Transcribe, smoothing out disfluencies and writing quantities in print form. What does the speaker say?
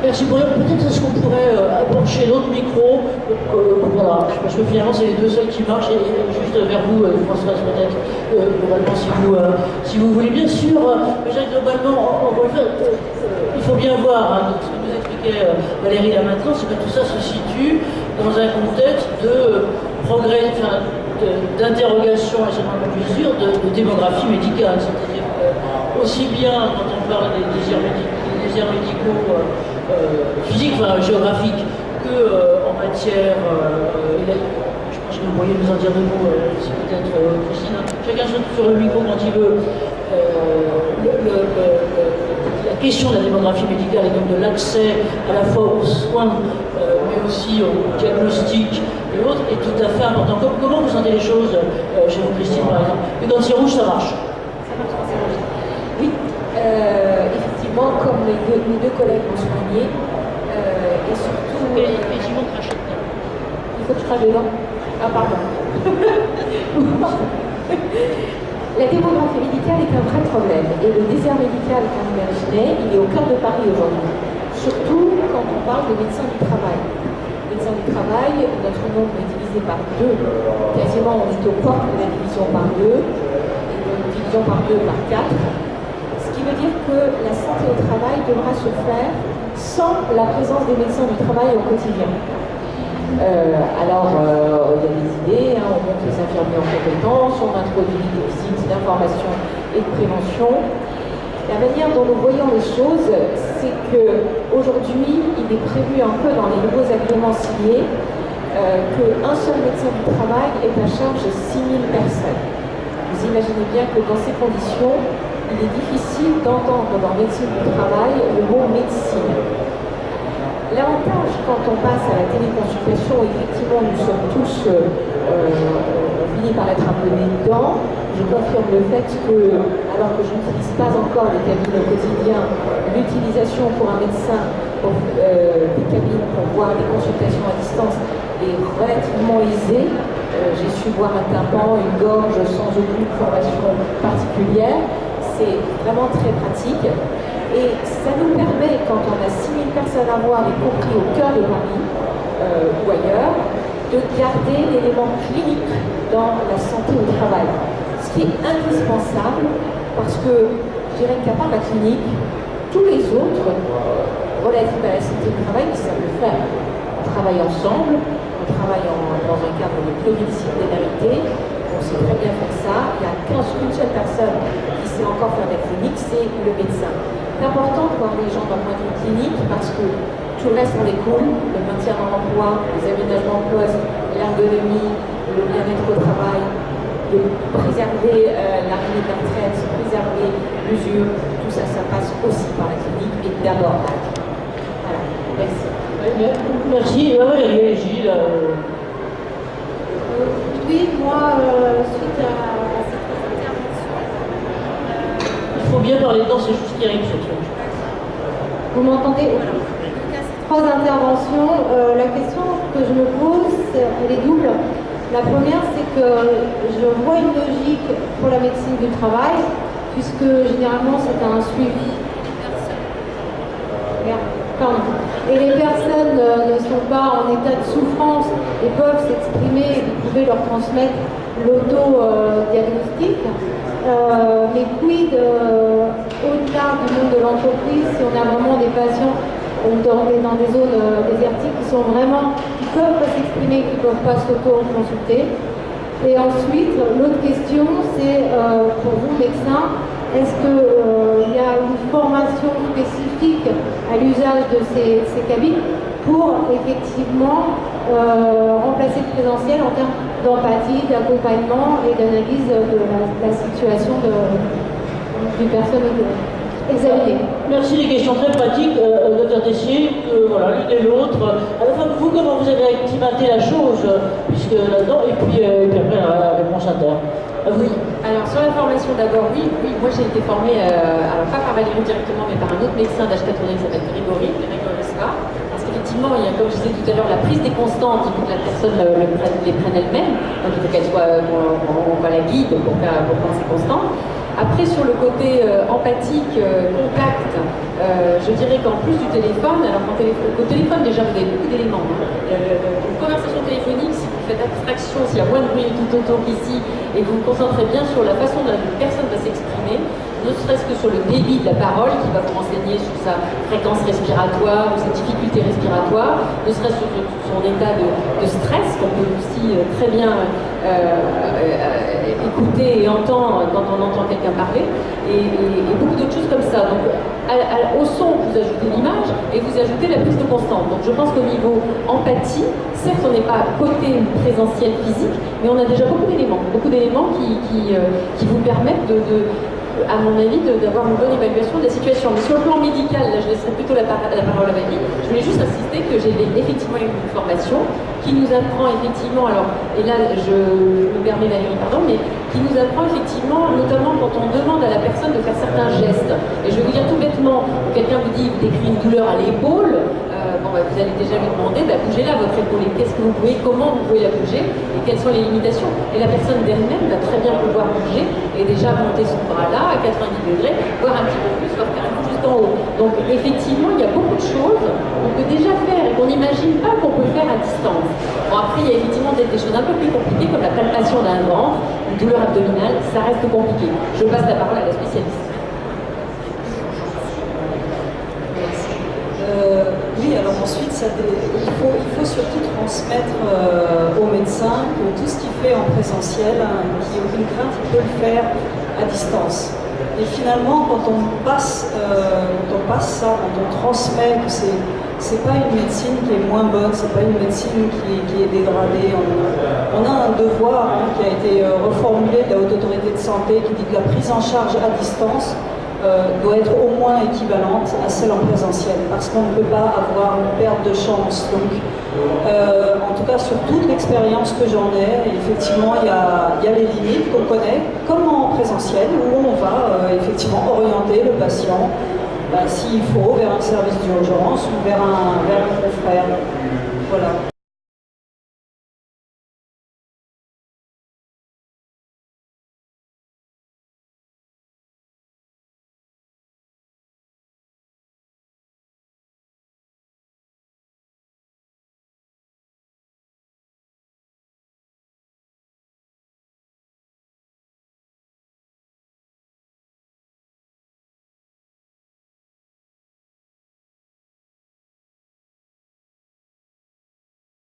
Merci pour peut-être est-ce qu'on pourrait approcher l'autre micro, voilà, parce que finalement c'est les deux seuls qui marchent, et juste vers vous, Françoise, peut-être, globalement, si vous voulez. Bien sûr, déjà globalement, encore une fois, il faut bien voir, hein, ce que nous expliquait Valérie là maintenant, c'est que tout ça se situe dans un contexte de progrès, enfin, d'interrogation, et c'est moins plus sûr, de démographie médicale. C'est-à-dire aussi bien quand on parle des désirs médicaux physiques, enfin géographiques, que en matière, je pense que vous pourriez nous en dire deux mots, si peut-être Christine, chacun sur le micro quand il veut, la question de la démographie médicale et donc de l'accès à la fois aux soins, mais aussi au diagnostic et autres, est tout à fait important. Comment vous sentez les choses chez vous, Christine, par exemple? Et dans le rouge, ça marche? Ça marche quand c'est rouge. Oui, effectivement, comme mes deux collègues l'ont souligné, et surtout... Il faut que je crache dedans. Ah, pardon. La démographie médicale est un vrai problème, et le désert médical qu'on imaginait, il est au cœur de Paris aujourd'hui. Surtout quand on parle de médecins du travail. Médecins du travail, notre nombre est divisé par deux. Quasiment, on est aux portes de la division par deux, et de division par deux par quatre. Ce qui veut dire que la santé au travail devra se faire sans la présence des médecins du travail au quotidien. Il y a des idées, hein, on monte les infirmiers en compétences, on introduit des visites d'information et de prévention. La manière dont nous voyons les choses, c'est qu'aujourd'hui, il est prévu un peu dans les nouveaux agréments signés qu'un seul médecin du travail est à charge de 6000 personnes. Vous imaginez bien que dans ces conditions, il est difficile d'entendre dans médecine du travail le mot médecine. L'avantage quand on passe à la téléconsultation, effectivement, nous sommes tous on finit par être un peu nés dedans. Je confirme le fait que, alors que je n'utilise pas encore les cabines au quotidien, l'utilisation pour un médecin des cabines pour voir des consultations à distance est relativement aisée. J'ai su voir un tympan, une gorge sans aucune formation particulière. C'est vraiment très pratique. Et ça nous permet, quand on a 6000 personnes à voir, y compris au cœur de Paris ou ailleurs, de garder l'élément clinique dans la santé au travail. Ce qui est indispensable, parce que je dirais qu'à part la clinique, tous les autres relatifs à la santé au travail, ils savent le faire. On travaille ensemble, on travaille dans un cadre de pluridisciplinarité, on sait très bien faire ça. Il n'y a qu'une seule personne qui sait encore faire la clinique, c'est le médecin. C'est important de voir les gens d'un point de vue clinique parce que tout le reste en découle, le maintien dans l'emploi, les aménagements de poste, l'ergonomie, le bien-être au travail, de préserver l'arrivée de la retraite, préserver l'usure, tout ça, ça passe aussi par la clinique et d'abord là. Voilà, merci. Merci, Valérie, Gilles. Oui, moi, suite à cette intervention, il faut bien parler dedans, c'est juste terrible ce truc. vous m'entendez? Voilà. Trois interventions. La question que je me pose, elle est double. La première, c'est que je vois une logique pour la médecine du travail, puisque généralement c'est un suivi des personnes. Pardon. Et les personnes ne sont pas en état de souffrance et peuvent s'exprimer, et vous pouvez leur transmettre l'auto-diagnostic. Mais quid au-delà du monde de l'entreprise, si on a vraiment des patients dans des zones désertiques qui peuvent pas s'exprimer, qui ne peuvent pas s'auto-consulter. Et ensuite, l'autre question, c'est pour vous, médecins, est-ce qu'il y a une formation spécifique à l'usage de ces cabines pour effectivement remplacer le présentiel en termes d'empathie, d'accompagnement et d'analyse de la situation d'une personne examinée? Merci, des questions très pratiques, Dr Tessier, voilà, l'une et l'autre. À la fin, vous, comment vous avez acclimaté la chose, puisque là-dedans, et puis après la réponse inter. Oui, alors sur la formation d'abord, oui, moi j'ai été formée, alors pas par Valérie directement, mais par un autre médecin d'H4N qui s'appelle Grégory Esca, parce qu'effectivement, il y a, comme je disais tout à l'heure, la prise des constantes, il faut que la personne les prenne elle-même, donc il faut qu'elle soit, on va la guide pour prendre ses constantes. Après, sur le côté empathique, contact, je dirais qu'en plus du téléphone, alors au téléphone déjà vous avez beaucoup d'éléments. Une conversation téléphonique, si vous faites abstraction, s'il y a moins de bruit tout autour qu'ici, et vous vous concentrez bien sur la façon dont une personne va s'exprimer, ne serait-ce que sur le débit de la parole, qui va vous renseigner sur sa fréquence respiratoire ou ses difficultés respiratoires, ne serait-ce que sur son état de stress, qu'on peut aussi très bien écouter et entendre quand on entend quelqu'un parler, et beaucoup d'autres choses comme ça. Donc, au son, vous ajoutez l'image et vous ajoutez la prise de constante. Donc, je pense qu'au niveau empathie, certes, on n'est pas côté présentiel physique, mais on a déjà beaucoup d'éléments qui vous permettent à mon avis, d'avoir une bonne évaluation de la situation. Mais sur le plan médical, là, je laisserai plutôt la parole à Valérie. Je voulais juste insister que j'ai effectivement eu une formation qui nous apprend effectivement, alors, et là, je me permets Valérie, pardon, mais qui nous apprend effectivement, notamment quand on demande à la personne de faire certains gestes. Et je vais vous dire tout bêtement, quelqu'un vous dit, vous décrit une douleur à l'épaule, vous allez déjà lui demander, bougez là votre épaule, qu'est-ce que vous pouvez, comment vous pouvez la bouger, et quelles sont les limitations. Et la personne d'elle-même va très bien pouvoir bouger, et déjà monter son bras là, à 90 degrés, voire un petit peu plus, voire carrément jusqu'en haut. Donc effectivement, il y a beaucoup de choses qu'on peut déjà faire, et qu'on n'imagine pas qu'on peut faire à distance. Bon, après, il y a effectivement des choses un peu plus compliquées, comme la palpation d'un ventre, une douleur abdominale, ça reste compliqué. Je passe la parole à la spécialiste. Oui, alors ensuite, il faut surtout transmettre aux médecins que tout ce qu'il fait en présentiel, qu'il n'y ait aucune crainte, il peut le faire à distance. Et finalement, quand on passe ça, quand on transmet que c'est pas une médecine qui est moins bonne, c'est pas une médecine qui est dégradée. On a un devoir qui a été reformulé de la Haute Autorité de Santé qui dit que la prise en charge à distance doit être au moins équivalente à celle en présentiel, parce qu'on ne peut pas avoir une perte de chance. Donc, en tout cas, sur toute l'expérience que j'en ai, effectivement, il y a les limites qu'on connaît, comme en présentiel, où on va effectivement orienter le patient, s'il faut, vers un service d'urgence ou vers un confrère. Voilà.